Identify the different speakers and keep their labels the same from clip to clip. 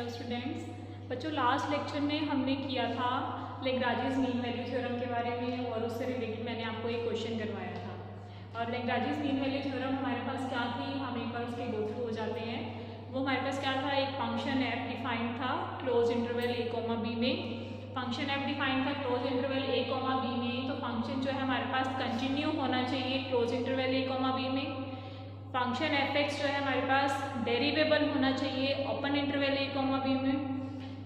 Speaker 1: Hello students. बच्चों, last lecture में हमने किया था लैग्रांजेस मीन वैल्यू थ्योरम के बारे में और उससे रिलेटेड मैंने आपको एक क्वेश्चन करवाया था। और लैग्रांजेस मीन वैल्यू थ्योरम हमारे पास क्या थी, हम एक बार उसके गो थ्रू हो जाते हैं। वो हमारे पास क्या था, एक फंक्शन एफ डिफाइंड था close interval A comma B में। फंक्शन एफ डिफाइंड था close interval A comma B में, तो फंक्शन जो है हमारे पास कंटिन्यू होना चाहिए close interval A comma B में। फंक्शन एफ एक्स जो है हमारे पास डेरिवेबल होना चाहिए open interval A comma B में।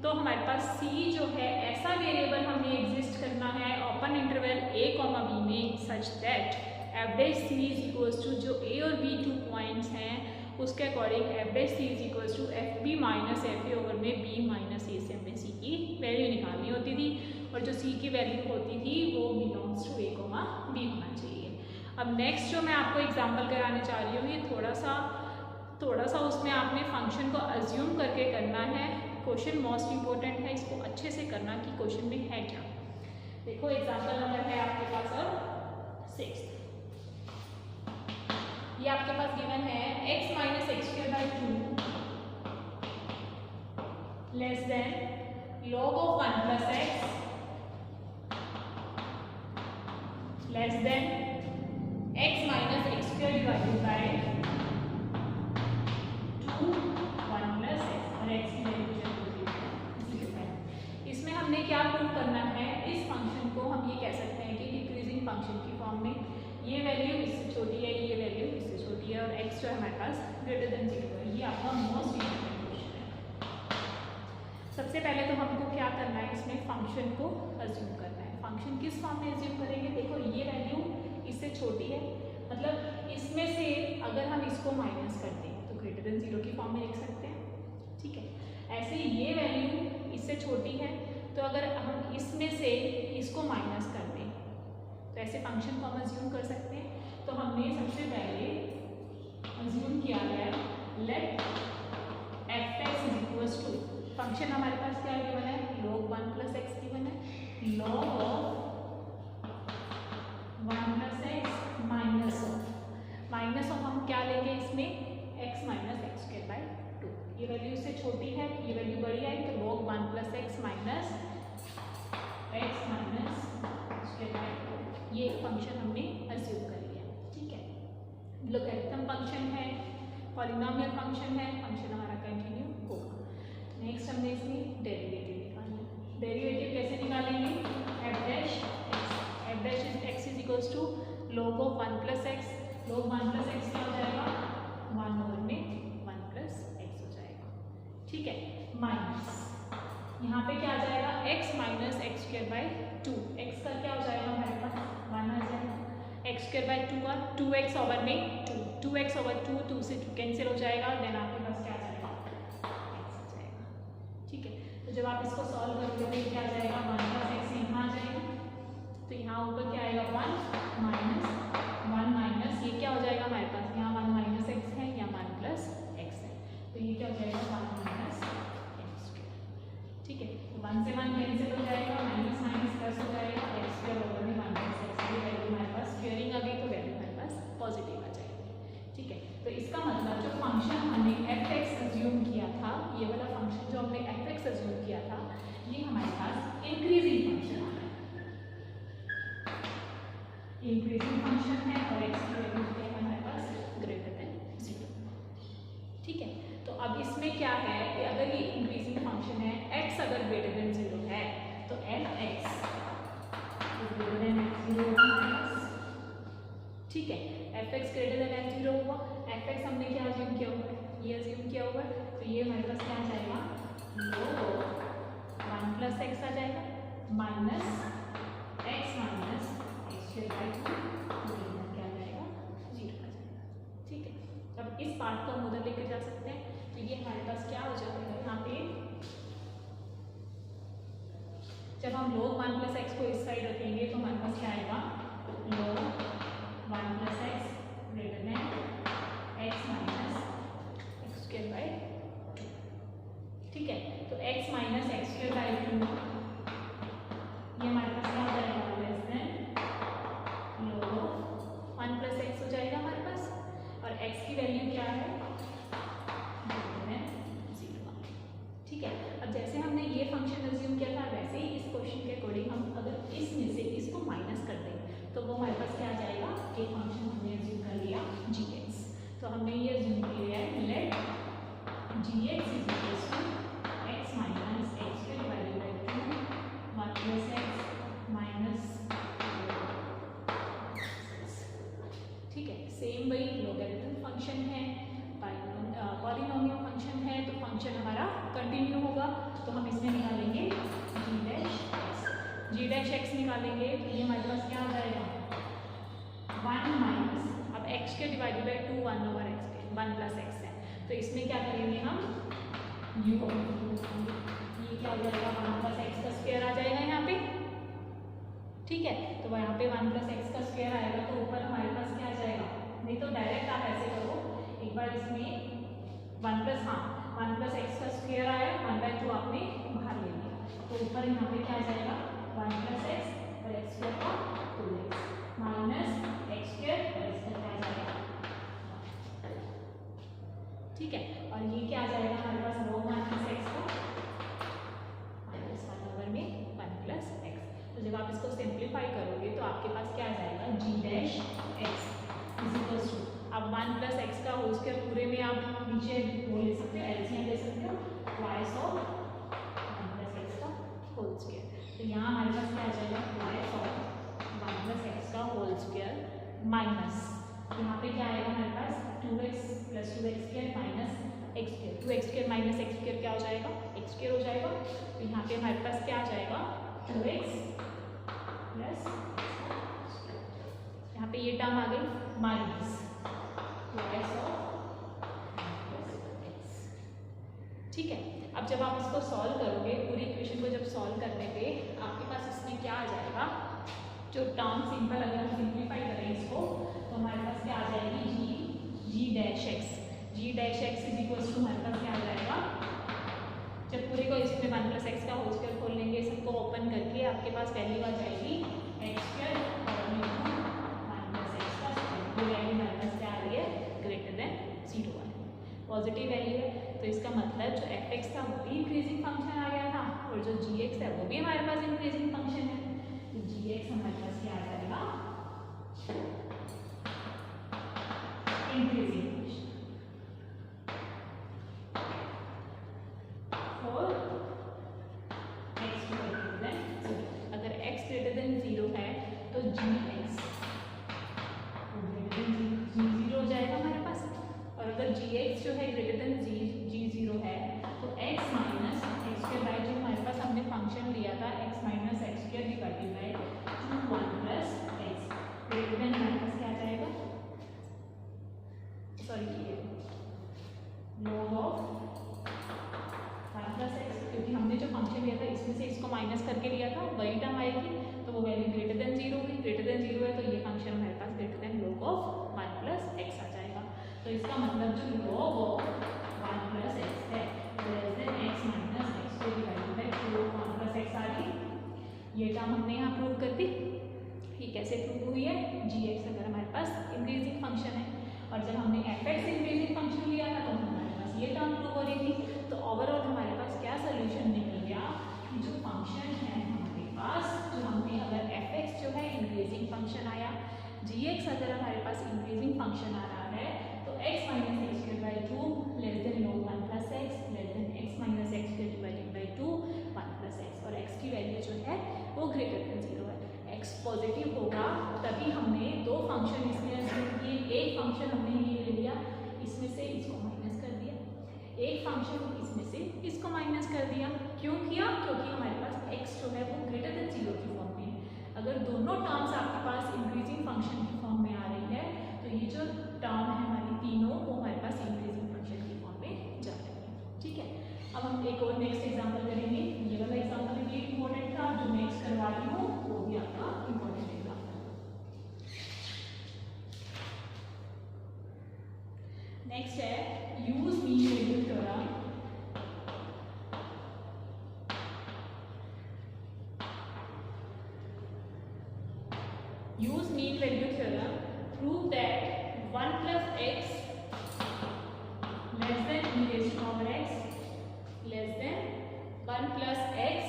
Speaker 1: तो हमारे पास सी जो है ऐसा वेरिएबल हमें एग्जिस्ट करना है open interval A comma B में such that F dash C is equals to जो ए और बी 2 पॉइंट्स हैं उसके according F dash C is equals to F B minus F A over में B minus A से हमें सी की value निकालनी होती थी और जो सी की वैल्यू होती थी वो belongs to A comma B होना चाहिए। अब नेक्स्ट जो मैं आपको एग्जांपल कराने चाह रही हूँ, ये थोड़ा सा उसमें आपने फंक्शन को अज्यूम करके करना है। क्वेश्चन मोस्ट इंपॉर्टेंट है, इसको अच्छे से करना कि क्वेश्चन में है क्या। देखो एग्जांपल नंबर है आपके पास अब 6। ये आपके पास गिवन है x minus X square by 2 less than log of 1 plus x less than x minus X square divided by 2 1 plus x और x की वैल्यू है। इसमें हमने क्या प्रूव करना है, इस फंक्शन को हम ये कह सकते हैं कि डिक्रीजिंग फंक्शन की फॉर्म में ये वैल्यू इससे छोटी है, ये वैल्यू इससे छोटी है और x जो है हमारे पास ग्रेटर देन 0 है। ये आपका मोस्ट इंपॉर्टेंट क्वेश्चन है। सबसे पहले तो हमको क्या करना है, इसमें फंक्शन को अज्यूम करना है। फंक्शन किस फॉर्म में अज्यूम करेंगे, देखो ये वैल्यू इससे छोटी है, मतलब इसमें से अगर हम इसको माइनस कर दें तो ग्रेटर देन 0 की फॉर्म में लिख सकते हैं। ठीक है, ऐसे ये वैल्यू इससे छोटी है तो अगर हम इसमें से इसको माइनस कर दें तो ऐसे फंक्शन को हम अज्यूम कर सकते हैं। तो हमने सबसे पहले अज्यूम किया है let F X is equals to, function हमारे पास क्या गिवन है, log 1 प्लस एक्स गिवन है, log of 1 plus x minus of हम क्या लेंगे इसमें x minus X square by 2। ये वैल्यू इससे छोटी है, ये वैल्यू बड़ी है तो log 1 plus x minus X minus square by 2 ये फंक्शन हमने अज्यूम कर लिया। ठीक है, लोगरिथम फंक्शन है, पॉलिनोमियल फंक्शन है, फंक्शन हमारा कंटिन्यू होगा। नेक्स्ट हमने इसमें डेरिवेटिव निकालना। डेरिवेटिव कैसे निकालेंगे, F dash X is equals to log of 1 plus X, log 1 plus X क्या हो जाएगा 1 ओवर में 1 प्लस एक्स हो जाएगा। ठीक है, माइनस यहाँ पे क्या आ जाएगा x minus X square by 2, x का क्या हो जाएगा हमारे पास 1 आ जाएगा, एक्स स्क्वायर बाई 2 का 2x ओवर में 2x ओवर 2 से 2 कैंसिल हो जाएगा, देन आपके पास क्या आ जाएगा x आ जाएगा। ठीक है, तो जब आप इसको सॉल्व करोगे तो क्या आ जाएगा 1 प्लस एक्स यहाँ आ जाएगा, तो यहाँ ऊपर क्या आएगा 1 माइनस ये क्या हो जाएगा हमारे पास, यहाँ 1 माइनस एक्स है, यहाँ 1 प्लस एक्स है, तो ये क्या हो जाएगा 1 माइनस एक्स स्क्वायर। ठीक है, तो 1 से 1 कैंसिल हो जाएगा, माइनस माइनस प्लस हो जाएगा, एक्स स्क्वायर ओवर में 1 प्लस एक्स की वैल्यू हमारे पास स्क्वायरिंग आ गई तो वैल्यू हमारे पास पॉजिटिव आ जाएगी। ठीक है, तो इसका मतलब जो फंक्शन हमने एफ एक्स अज्यूम किया था, ये वाला फंक्शन जो हमने एफ एक्स अज्यूम किया था, ये हमारे पास इंक्रीजिंग फंक्शन आ रहा है, इंक्रीजिंग फंक्शन है और x की वैल्यू है हमारे पास ग्रेटर देन 0। ठीक है, तो अब इसमें क्या है कि अगर ये इंक्रीजिंग फंक्शन है, x अगर ग्रेटर देन 0 है तो एफ एक्स ग्रेटर देन 0 होगा हमारे पास। ठीक है, एफ एक्स ग्रेटर देन 0 हुआ, एफ एक्स हमने क्या अज्यूम किया होगा, ये अज्यूम किया होगा, तो ये हमारे पास क्या आ जाएगा log 1 प्लस एक्स आ जाएगा माइनस एक्स माइनस क्या आ जाएगा 0 आ जाएगा। ठीक है, अब इस पार्ट को हम उधर लेकर जा सकते हैं, तो ये हमारे पास क्या हो जाएगा यहाँ पे, जब हम log 1 प्लस एक्स को इस साइड रखेंगे तो हमारे पास क्या आएगा log 1 plus x greater than x minus X square by 2। ठीक है, तो x minus X square by 2 ये हमारे पास क्या हो जाएगा less than log of 1 plus x हो जाएगा हमारे पास, और x की वैल्यू क्या है ग्रेटर देन 0। ठीक है, तो वो हमारे पास क्या आ जाएगा, एक फंक्शन हमने एज्यूम कर लिया gx। तो हमने ये एज्यूम किया है let gx is equal to x minus x के divided by 2 1 plus x minus, ठीक है। सेम वही लोगरिथम फंक्शन है, पॉलिनोमियल फंक्शन है, तो फंक्शन हमारा कंटिन्यू होगा। तो हम इसमें निकालेंगे g डैश x निकालेंगे, तो ये हमारे पास क्या आ जाएगा 1 माइनस, अब x के डिवाइडेड बाई 2 1 ओवर x के 1 प्लस x है, तो इसमें क्या करेंगे हम ये क्या हो जाएगा 1 प्लस एक्स का स्क्वायर आ जाएगा यहाँ पे, ठीक है। तो यहाँ पे 1 प्लस एक्स का स्क्वायर आएगा, तो ऊपर हमारे पास क्या आ जाएगा, नहीं तो डायरेक्ट आप ऐसे करो एक बार, इसमें 1 प्लस एक्स का स्क्वायर आया, 1/2 आपने बाहर ले लिया, तो ऊपर यहाँ पे क्या आ जाएगा 1 प्लस एक्स और एक्स स्क्वायर का 2x माइनस एक्स स्क्वायर और इसका क्या आ जाएगा, ठीक है। और ये क्या आ जाएगा हमारे पास log 1 प्लस एक्स का माइनस 1 ओवर में 1 प्लस एक्स। तो जब आप इसको सिंप्लीफाई करोगे तो आपके पास क्या आ जाएगा g dash x is equals to, अब 1 प्लस एक्स का होल स्क्वायर पूरे में आप नीचे वो ले सकते हो, एलसीएम ले सकते हो, ट्वाइस ऑफ 1 प्लस एक्स का होल स्क्वायर। तो यहाँ हमारे पास क्या आ जाएगा ट्वाइस ऑफ 1 प्लस एक्स का होल स्क्वायर माइनस, यहाँ पे क्या आएगा हमारे पास 2x plus 2x square minus X square, 2x square minus X square क्या हो जाएगा एक्स स्क्वायर हो जाएगा। तो यहाँ पे हमारे पास क्या आ जाएगा 2x प्लस, यहाँ पे ये टर्म आ गई माइनस ट्वाइस ऑफ x, ठीक है। अब जब आप इसको सॉल्व करोगे, पूरी इक्वेशन को जब सॉल्व करने पे आपके पास इसमें क्या आ जाएगा, जो टर्म सिंपल अगर हम सिंप्लीफाई करें इसको, तो हमारे पास क्या आ जाएगी g dash x is equals to हमारे पास क्या आ जाएगा, जब पूरे को इसमें 1 प्लस एक्स का होल स्क्वायर खोल लेंगे, सबको ओपन करके आपके पास वैल्यू आ जाएगी एक्स स्क्वायर और 1 प्लस एक्स का स्क्वायर, वो वैल्यू हमारे पास क्या आ रही है ग्रेटर देन 0 है, पॉजिटिव वैल्यू है। तो इसका मतलब जो f(x) था वो भी इंक्रीजिंग फंक्शन आ गया था, और जो g(x) है वो भी हमारे पास इंक्रीजिंग फंक्शन है। तो g(x) हमारे पास क्या आ जाएगा increasing function for x greater than 0। अगर x ग्रेटर देन 0 है तो g(x) g0 हो जाएगा हमारे पास, और अगर g(x) जो है ग्रेटर देन g0 है तो x minus X square by जो हमारे पास हमने फंक्शन लिया था x minus X square divided by 2 1 plus x greater than हमारे पास क्या आ जाएगा, सॉरी ये log ऑफ 1 प्लस एक्स, क्योंकि हमने जो फंक्शन लिया था इसमें से इसको माइनस करके लिया था वही टर्म आएगी, तो वो वैल्यू ग्रेटर देन 0 हुई, ग्रेटर देन 0 है तो ये फंक्शन हमारे पास greater than log of 1 plus x आ जाएगा। तो इसका मतलब जो log ऑफ 1 प्लस एक्स है less than x minus x को डिवाइडेड बाई 2 1 प्लस एक्स आ गई, ये टर्म हमने यहाँ प्रूव कर दी। ये कैसे प्रूव हुई है, g(x) अगर हमारे पास इंक्रीजिंग फंक्शन है, और जब हमने f(x) इंक्रीजिंग फंक्शन लिया था तो हमारे पास ये टर्म प्रूव हो रही थी। तो ओवरऑल हमारे पास क्या सोल्यूशन निकल गया कि जो फंक्शन है हमारे पास, जो हमने अगर f(x) जो है इंक्रीजिंग फंक्शन आया, g(x) अगर हमारे पास इंक्रीजिंग फंक्शन आ रहा है तो x minus X square by 2 less than log 1 plus x less than x minus X square divided by 2 1 plus x, और x की वैल्यू जो है वो ग्रेटर देन 0 है। x पॉजिटिव होगा तभी हमने दो फंक्शन इसमें एज्यूम किए, एक फंक्शन हमने ये ले लिया, इसमें से इसको माइनस कर दिया, एक फंक्शन इसमें से इसको माइनस कर दिया। क्यों किया, क्योंकि हमारे पास x जो है वो ग्रेटर देन 0 की फॉर्म में है। अगर दोनों टर्म्स आपके पास इंक्रीजिंग फंक्शन की फॉर्म में आ रही है तो ये जो टर्म है हमारी तीनों वो हमारे पास इंक्रीजिंग फंक्शन की फॉर्म में जा रही है, ठीक है। अब हम एक और नेक्स्ट एग्जांपल करेंगे, ये वाला एग्जांपल भी इंपॉर्टेंट था, जो नेक्स्ट करवा रही हूँ वो भी आपका इंपॉर्टेंट एग्जांपल। नेक्स्ट है use mean value theorem. use mean value theorem, prove that 1 plus x less than e raised to power x less than 1 plus x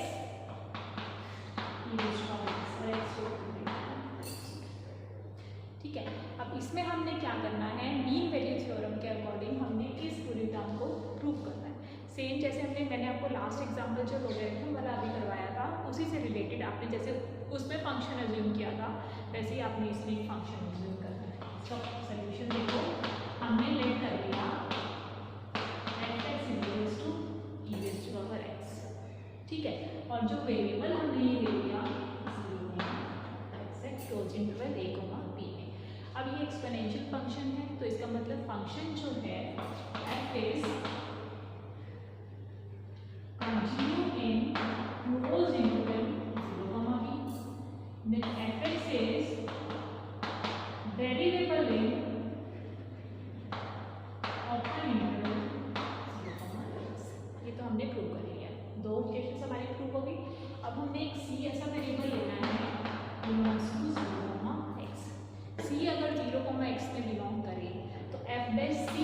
Speaker 1: e raised to power x, or x to ठीक है, अब इसमें हमने क्या करना है, mean value theorem के according हमने इस पूरी टर्म को प्रूव करना है। सेम जैसे मैंने आपको लास्ट एग्जाम्पल जो लोगरिथम वाला अभी करवाया था, उसी से रिलेटेड आपने जैसे उसमें फंक्शन अज्यूम किया था, वैसे ही आपने इसमें एक फंक्शन अज्यूम करना है। तो सोल्यूशन देखो, हमने लेट कर लिया fx = e⁻x, ठीक है, और जो वेरिएबल हमने ये ले लिया क्लोज इंटरवल a, b में। अब ये एक्सपोनेंशियल फंक्शन है, तो इसका मतलब फंक्शन जो है f is continue in close interval 0, b, then fx is variable in open interval 0, x। ये तो हमने प्रूव कर लिया, दो इक्वेशंस हमारी प्रूव हो गई। अब हमने एक c ऐसा वेरिएबल लेना है belongs to 0, x। c अगर 0, x में बिलोंग करे तो f dash c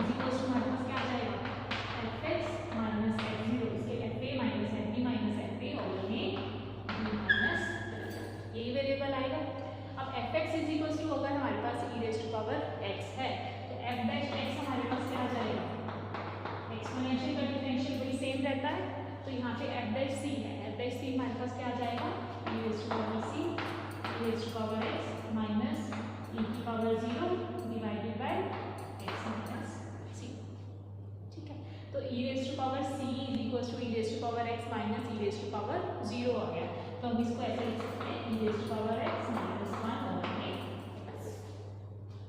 Speaker 1: equals to हमारे पास क्या आ जाएगा, fx माइनस f0, इसके fa minus fb minus fa और ये b माइनस यही वेरिएबल आएगा। अब fx इज इक्वल्स टू अगर हमारे पास e⁻x है तो f डैश x हमारे पास क्या आ जाएगा, एक्सपोनेंशियल का डिफरेंशियल वही सेम रहता है, तो यहाँ पे f डैश c है, f डैश c हमारे पास क्या आ जाएगा, e⁻x minus e⁻0 divided by x minus c, ठीक है। तो e⁻c e⁻x माइनस e⁻0 आ गया, तो हम इसको ऐसे लिख सकते हैं e⁻x माइनस 1 ओवर x,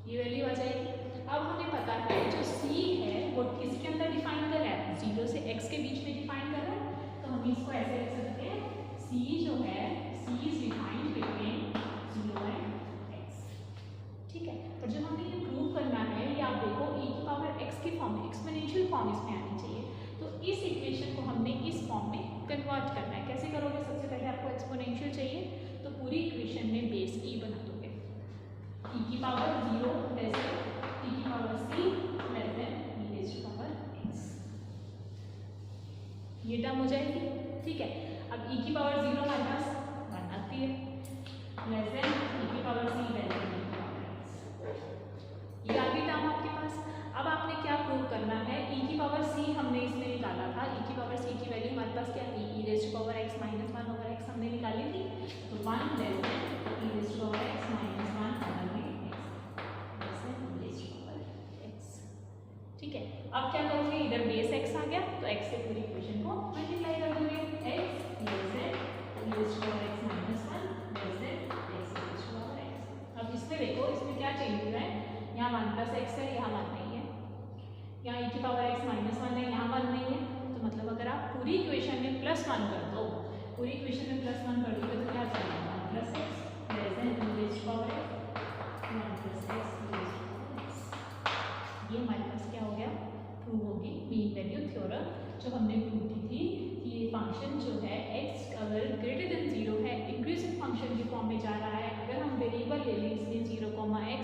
Speaker 1: ये वैल्यू आ जाएगी। अब हमें पता है जो c है वो किसके अंदर डिफाइन कर रहा है, 0 से x के बीच में डिफाइन कर रहा है, तो हम इसको ऐसे लिख सकते हैं c जो है c is defined between 0 and x, ठीक है। और जब हमें ये प्रूव करना है, ये आप देखो e⁻x की फॉर्म में, एक्सपोनेंशियल फॉर्म इसमें आनी चाहिए, तो इस इक्वेशन को हमने इस फॉर्म में कन्वर्ट करना है। कैसे करोगे, सबसे पहले आपको एक्सपोनेंशियल चाहिए, तो पूरी इक्वेशन में बेस e बना दोगे, e⁻0 less e⁻c less than e⁻x, ये टर्म हो जाएगी, ठीक है। अब e⁻0 हमारे पास 1 आती है, less then e⁻c less than e⁻x, ये आ गई टर्म आपके पास। अब आपने क्या प्रूव करना है, e⁻c हमने इसमें निकाला था, e⁻c की वैल्यू हमारे पास क्या थी, e⁻x माइनस 1 ओवर x हमने निकाली थी, तो 1 less than e⁻x minus 1 over x, ठीक है। अब क्या करोगे, इधर बेस x आ गया तो x से पूरी इक्वेशन को मल्टीप्लाई कर दोगे, x less than e⁻x minus 1 less than x। अब इसमें देखो, इसमें क्या चेंज हुआ है, यहाँ 1 प्लस x है, यहाँ 1 नहीं है, यहाँ e⁻x माइनस 1 है, यहाँ 1 नहीं है, तो मतलब अगर आप पूरी इक्वेशन में +1 कर दो, पूरी इक्वेशन में +1 कर दोगे तो क्या चाहिए, 1 plus x less than e⁻x 1 plus x, ये हमारे पास क्या हो गया, प्रूव होगी मीन वैल्यू थ्योरम, जो हमने प्रूव की थी कि ये फंक्शन जो है x अगर ग्रेटर देन 0 है, इंक्रीजिंग फंक्शन की फॉर्म में जा रहा है, अगर हम वेरिएबल ले लें इसलिए 0, x,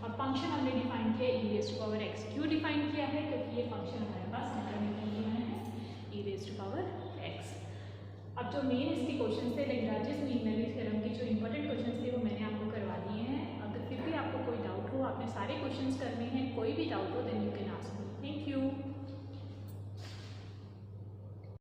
Speaker 1: और फंक्शन हमने डिफाइन किया e⁻x, क्यों डिफाइन किया है, क्योंकि ये फंक्शन हमारे पास इंटरमीडिएट में है e⁻x। अब जो मेन इसके क्वेश्चन थे, लैग्रांजेस मीन वैल्यू थ्योरम के जो इंपॉर्टेंट क्वेश्चन थे वो मैंने आपको करवा दिए हैं। अगर फिर भी आपको कोई डाउट हो, आपने सारे क्वेश्चंस करने हैं, कोई भी डाउट